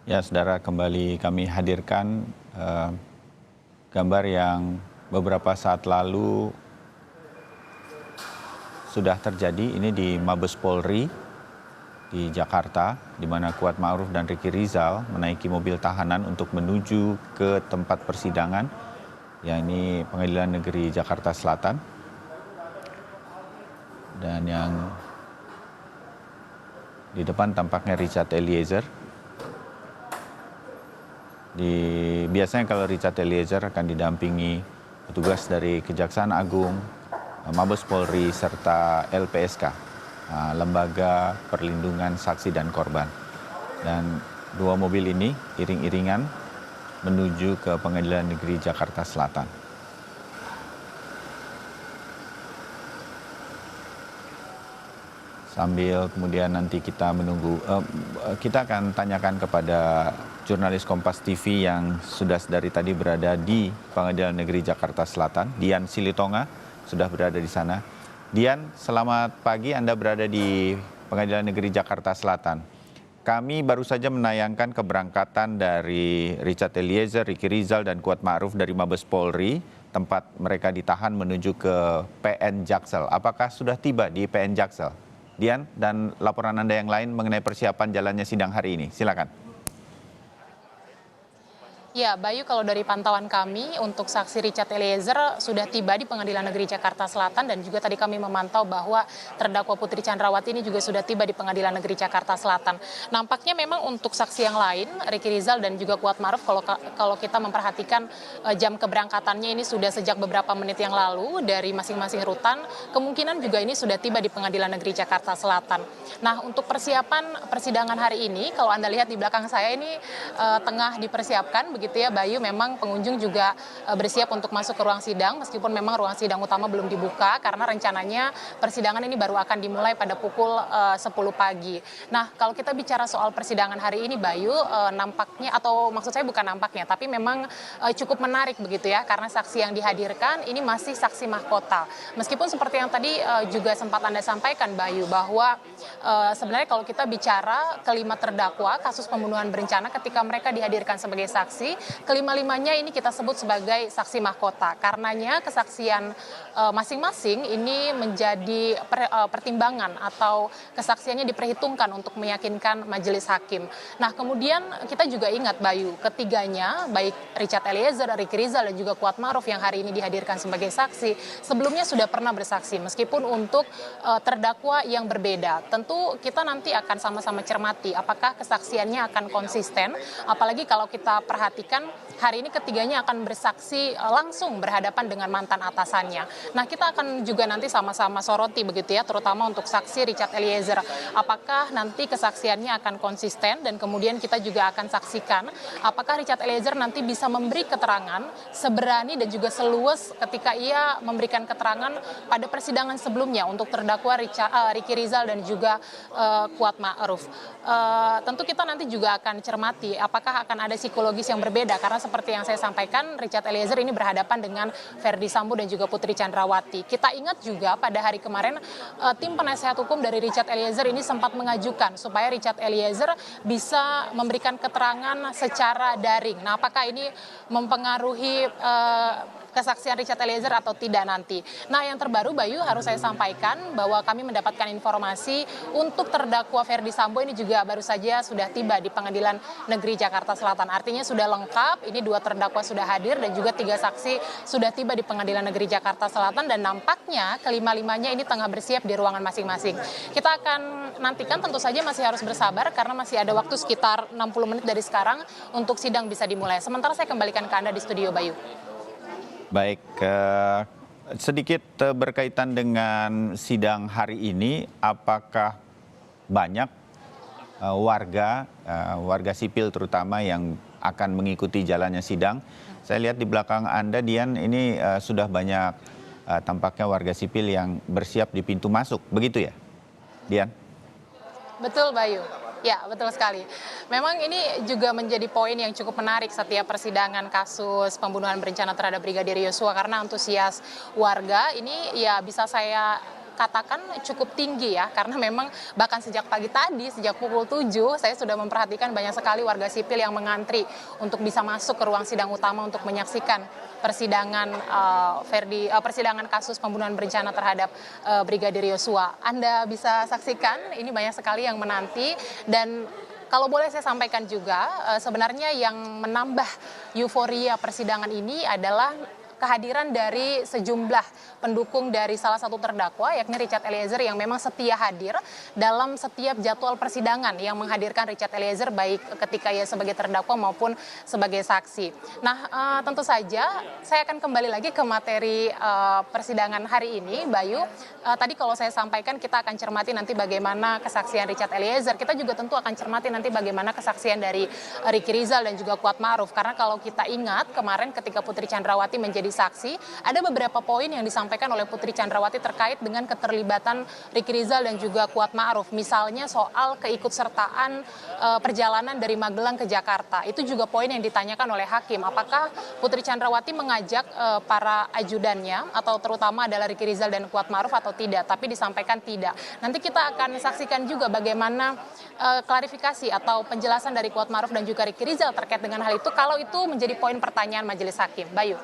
Ya, saudara, kembali kami hadirkan gambar yang beberapa saat lalu sudah terjadi. Ini di Mabes Polri di Jakarta, di mana Kuat Ma'ruf dan Ricky Rizal menaiki mobil tahanan untuk menuju ke tempat persidangan, yakni Pengadilan Negeri Jakarta Selatan. Dan yang di depan tampaknya Richard Eliezer. Biasanya kalau Richard Eliezer akan didampingi petugas dari Kejaksaan Agung, Mabes Polri, serta LPSK, Lembaga Perlindungan Saksi dan Korban. Dan dua mobil ini iring-iringan menuju ke Pengadilan Negeri Jakarta Selatan. Sambil kemudian nanti kita menunggu, kita akan tanyakan kepada jurnalis Kompas TV yang sudah dari tadi berada di Pengadilan Negeri Jakarta Selatan, Dian Silitonga, sudah berada di sana. Dian, selamat pagi, Anda berada di Pengadilan Negeri Jakarta Selatan. Kami baru saja menayangkan keberangkatan dari Richard Eliezer, Ricky Rizal, dan Kuat Ma'ruf dari Mabes Polri, tempat mereka ditahan menuju ke PN Jaksel. Apakah sudah tiba di PN Jaksel? Dian, dan laporan Anda yang lain mengenai persiapan jalannya sidang hari ini. Silakan. Ya, Bayu, kalau dari pantauan kami untuk saksi Richard Eliezer sudah tiba di Pengadilan Negeri Jakarta Selatan, dan juga tadi kami memantau bahwa terdakwa Putri Chandrawati ini juga sudah tiba di Pengadilan Negeri Jakarta Selatan. Nampaknya memang untuk saksi yang lain, Ricky Rizal dan juga Kuat Ma'ruf, kalau kita memperhatikan jam keberangkatannya ini sudah sejak beberapa menit yang lalu dari masing-masing rutan, kemungkinan juga ini sudah tiba di Pengadilan Negeri Jakarta Selatan. Nah, untuk persiapan persidangan hari ini, kalau Anda lihat di belakang saya ini tengah dipersiapkan begitu ya Bayu, memang pengunjung juga bersiap untuk masuk ke ruang sidang, meskipun memang ruang sidang utama belum dibuka karena rencananya persidangan ini baru akan dimulai pada pukul 10 pagi. Nah, kalau kita bicara soal persidangan hari ini Bayu, nampaknya, atau maksud saya bukan nampaknya, tapi memang cukup menarik begitu ya, karena saksi yang dihadirkan ini masih saksi mahkota. Meskipun seperti yang tadi juga sempat Anda sampaikan Bayu, bahwa sebenarnya kalau kita bicara kelima terdakwa kasus pembunuhan berencana, ketika mereka dihadirkan sebagai saksi, kelima-limanya ini kita sebut sebagai saksi mahkota. Karenanya kesaksian masing-masing ini menjadi pertimbangan atau kesaksiannya diperhitungkan untuk meyakinkan majelis hakim. Nah, kemudian kita juga ingat Bayu, ketiganya baik Richard Eliezer, Ricky Rizal, dan juga Kuat Ma'ruf yang hari ini dihadirkan sebagai saksi, sebelumnya sudah pernah bersaksi meskipun untuk terdakwa yang berbeda. Tentu kita nanti akan sama-sama cermati apakah kesaksiannya akan konsisten, apalagi kalau kita perhatikan hari ini ketiganya akan bersaksi langsung berhadapan dengan mantan atasannya. Nah, kita akan juga nanti sama-sama soroti begitu ya, terutama untuk saksi Richard Eliezer. Apakah nanti kesaksiannya akan konsisten, dan kemudian kita juga akan saksikan apakah Richard Eliezer nanti bisa memberi keterangan seberani dan juga seluas ketika ia memberikan keterangan pada persidangan sebelumnya untuk terdakwa Ricky Rizal dan juga Kuat Ma'ruf. Tentu kita nanti juga akan cermati apakah akan ada psikologis yang berbeda, karena seperti yang saya sampaikan, Richard Eliezer ini berhadapan dengan Verdi Sambo dan juga Putri Chandrawati. Kita ingat juga pada hari kemarin tim penasehat hukum dari Richard Eliezer ini sempat mengajukan supaya Richard Eliezer bisa memberikan keterangan secara daring. Nah, apakah ini mempengaruhi kesaksian Richard Eliezer atau tidak nanti? Nah, yang terbaru Bayu, harus saya sampaikan bahwa kami mendapatkan informasi untuk terdakwa Verdi Sambo ini juga baru saja sudah tiba di Pengadilan Negeri Jakarta Selatan. Artinya sudah lengkap, ini dua terdakwa sudah hadir dan juga tiga saksi sudah tiba di Pengadilan Negeri Jakarta Selatan, dan nampaknya kelima-limanya ini tengah bersiap di ruangan masing-masing. Kita akan nantikan, tentu saja masih harus bersabar karena masih ada waktu sekitar 60 menit dari sekarang untuk sidang bisa dimulai. Sementara saya kembalikan ke Anda di studio Bayu. Baik, sedikit berkaitan dengan sidang hari ini, apakah banyak warga sipil terutama yang akan mengikuti jalannya sidang? Saya lihat di belakang Anda, Dian, ini sudah banyak tampaknya warga sipil yang bersiap di pintu masuk, begitu ya, Dian? Betul Bayu. Ya, betul sekali. Memang ini juga menjadi poin yang cukup menarik setiap persidangan kasus pembunuhan berencana terhadap Brigadir Yosua, karena antusias warga ini ya bisa saya katakan cukup tinggi ya, karena memang bahkan sejak pagi tadi, sejak pukul 7, saya sudah memperhatikan banyak sekali warga sipil yang mengantri untuk bisa masuk ke ruang sidang utama untuk menyaksikan persidangan persidangan kasus pembunuhan berencana terhadap Brigadir Yosua. Anda bisa saksikan, ini banyak sekali yang menanti, dan kalau boleh saya sampaikan juga, sebenarnya yang menambah euforia persidangan ini adalah kehadiran dari sejumlah pendukung dari salah satu terdakwa, yakni Richard Eliezer, yang memang setia hadir dalam setiap jadwal persidangan yang menghadirkan Richard Eliezer, baik ketika ia sebagai terdakwa maupun sebagai saksi. Nah, tentu saja saya akan kembali lagi ke materi persidangan hari ini, Bayu. Tadi kalau saya sampaikan kita akan cermati nanti bagaimana kesaksian Richard Eliezer. Kita juga tentu akan cermati nanti bagaimana kesaksian dari Ricky Rizal dan juga Kuat Ma'ruf. Karena kalau kita ingat kemarin ketika Putri Chandrawati menjadi saksi, ada beberapa poin yang disampaikan oleh Putri Chandrawati terkait dengan keterlibatan Ricky Rizal dan juga Kuat Ma'ruf. Misalnya soal keikutsertaan perjalanan dari Magelang ke Jakarta. Itu juga poin yang ditanyakan oleh hakim. Apakah Putri Chandrawati mengajak para ajudannya atau terutama adalah Ricky Rizal dan Kuat Ma'ruf atau tidak? Tapi disampaikan tidak. Nanti kita akan saksikan juga bagaimana klarifikasi atau penjelasan dari Kuat Ma'ruf dan juga Ricky Rizal terkait dengan hal itu, kalau itu menjadi poin pertanyaan majelis hakim. Bayu.